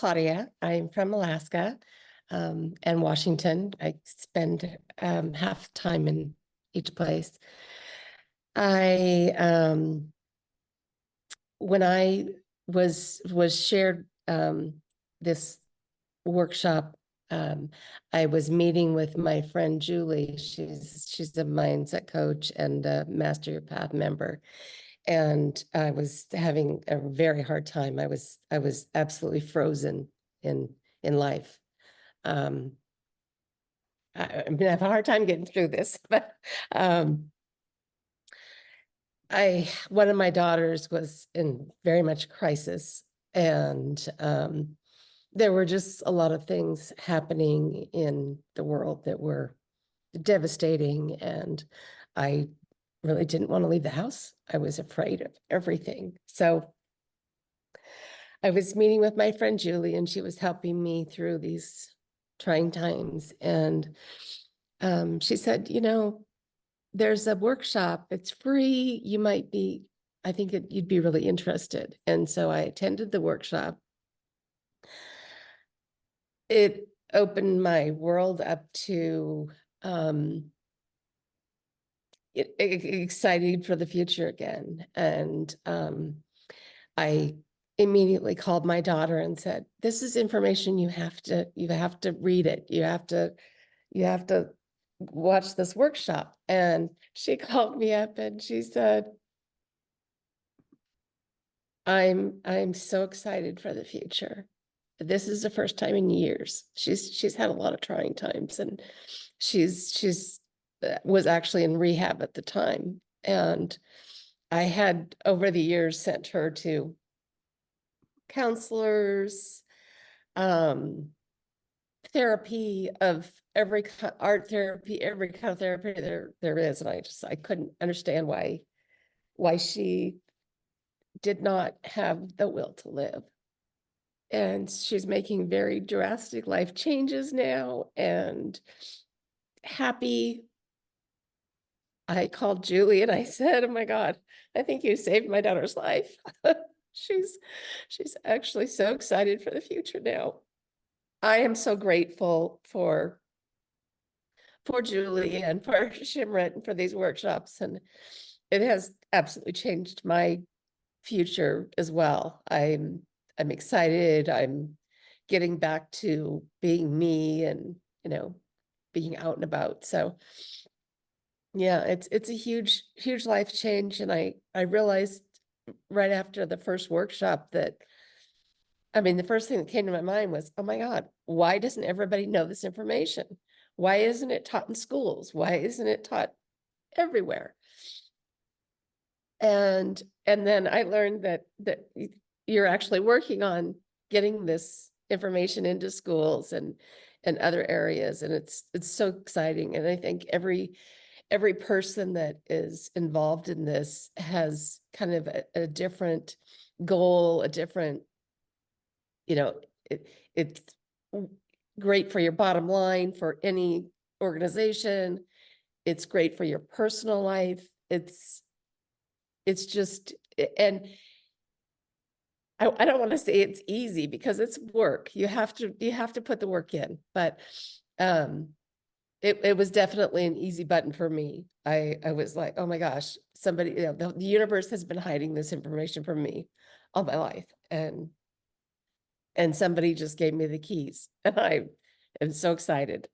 Claudia. I'm from Alaska and Washington. I spend half time in each place. I when I was shared this workshop, I was meeting with my friend Julie. She's a mindset coach and a Master Your Path member. And I was having a very hard time. I was absolutely frozen in life. Um, I mean, I have a hard time getting through this, but one of my daughters was in very much crisis, and there were just a lot of things happening in the world that were devastating, and I really didn't want to leave the house. I was afraid of everything. So I was meeting with my friend Julie, and she was helping me through these trying times. And she said, there's a workshop. It's free. I think you'd be really interested. And so I attended the workshop. It opened my world up to excited for the future again. And I immediately called my daughter and said, "This is information you have to read it. You have to watch this workshop." And she called me up and she said, I'm so excited for the future. This is the first time in years. She's had a lot of trying times, and she's was actually in rehab at the time. And I had over the years sent her to counselors, um, therapy of every art therapy, every kind of therapy there is. And I couldn't understand why she did not have the will to live. And she's making very drastic life changes now and happy. I called Julie and I said, "Oh my God, I think you saved my daughter's life." she's she's actually so excited for the future now. I am so grateful for Julie and for Shimrit and for these workshops, and it has absolutely changed my future as well. I'm excited. I'm getting back to being me and, being out and about. So yeah, it's a huge life change. And I realized right after the first workshop that, I mean, the first thing that came to my mind was, oh my God, why doesn't everybody know this information? Why isn't it taught in schools? Why isn't it taught everywhere? And then I learned that you're actually working on getting this information into schools and other areas, and it's so exciting. And I think every person that is involved in this has kind of a different goal, a different, it's great for your bottom line for any organization. It's great for your personal life. It's just, and I don't want to say it's easy because it's work. You have to put the work in, but it was definitely an easy button for me. I was like, oh my gosh, somebody, the universe has been hiding this information from me all my life. And somebody just gave me the keys, and I am so excited.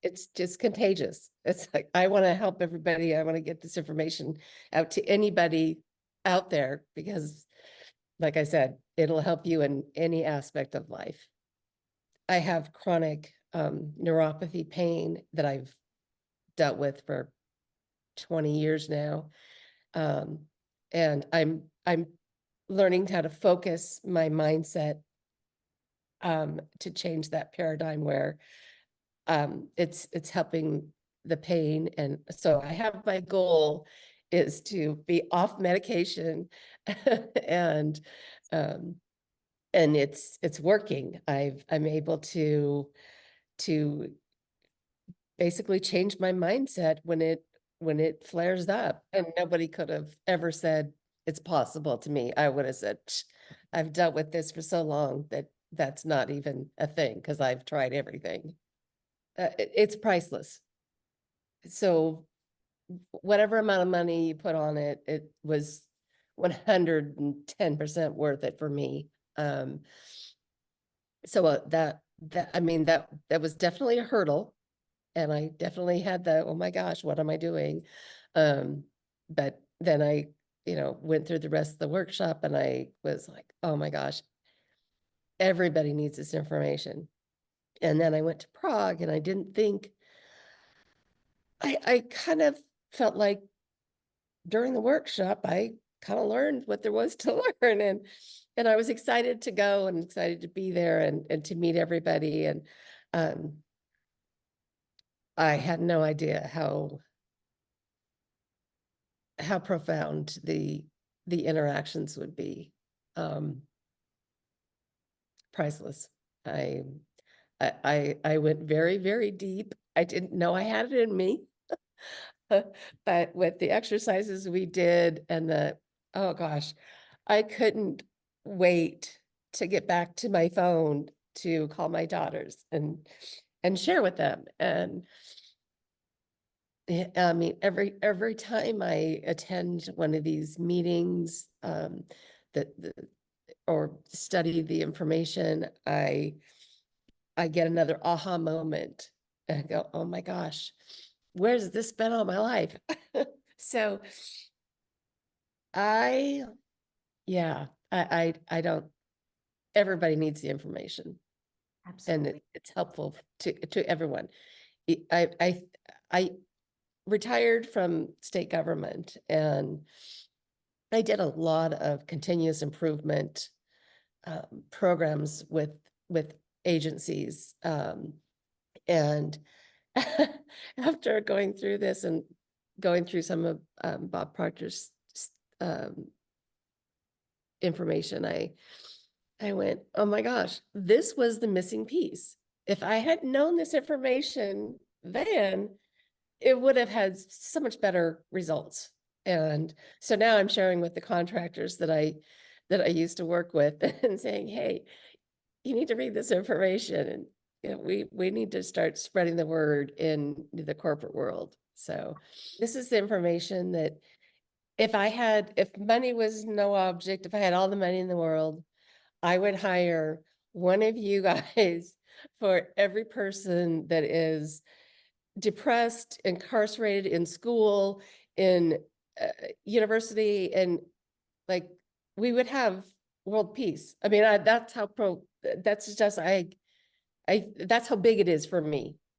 It's just contagious. It's like, I want to help everybody. I want to get this information out to anybody out there because, like I said, it'll help you in any aspect of life. I have chronic neuropathy pain that I've dealt with for 20 years now. And I'm learning how to focus my mindset to change that paradigm where it's helping the pain. And so I have, my goal is to be off medication and it's working. I'm able to basically change my mindset when it flares up, and nobody could have ever said it's possible to me. I would have said, I've dealt with this for so long that that's not even a thing because I've tried everything. It's priceless. So whatever amount of money you put on it, it was 110% worth it for me. So I mean, that was definitely a hurdle. And I definitely had the, oh my gosh, what am I doing? But then I, went through the rest of the workshop and I was like, oh my gosh, everybody needs this information. And then I went to Prague and I didn't think, I kind of felt like during the workshop, I kind of learned what there was to learn. And I was excited to go and excited to be there and to meet everybody. And um, I had no idea how profound the interactions would be. Um, Priceless. I, I went very, very deep. I didn't know I had it in me. But with the exercises we did and oh gosh, I couldn't wait to get back to my phone to call my daughters and share with them. And I mean, every time I attend one of these meetings, that or study the information, I get another aha moment and I go, oh my gosh, where's this been all my life? So I, yeah, I don't, everybody needs the information and Absolutely. it's helpful to everyone. I retired from state government and I did a lot of continuous improvement programs with agencies. And after going through this and going through some of Bob Proctor's um, information, I went, oh my gosh, this was the missing piece. If I had known this information then, it would have had so much better results. And so now I'm sharing with the contractors that I used to work with and saying, hey, you need to read this information. And we need to start spreading the word in the corporate world. So this is the information that if money was no object, if I had all the money in the world, I would hire one of you guys for every person that is depressed, incarcerated in school, in university, and like we would have world peace. I mean, that's how that's just, that's how big it is for me.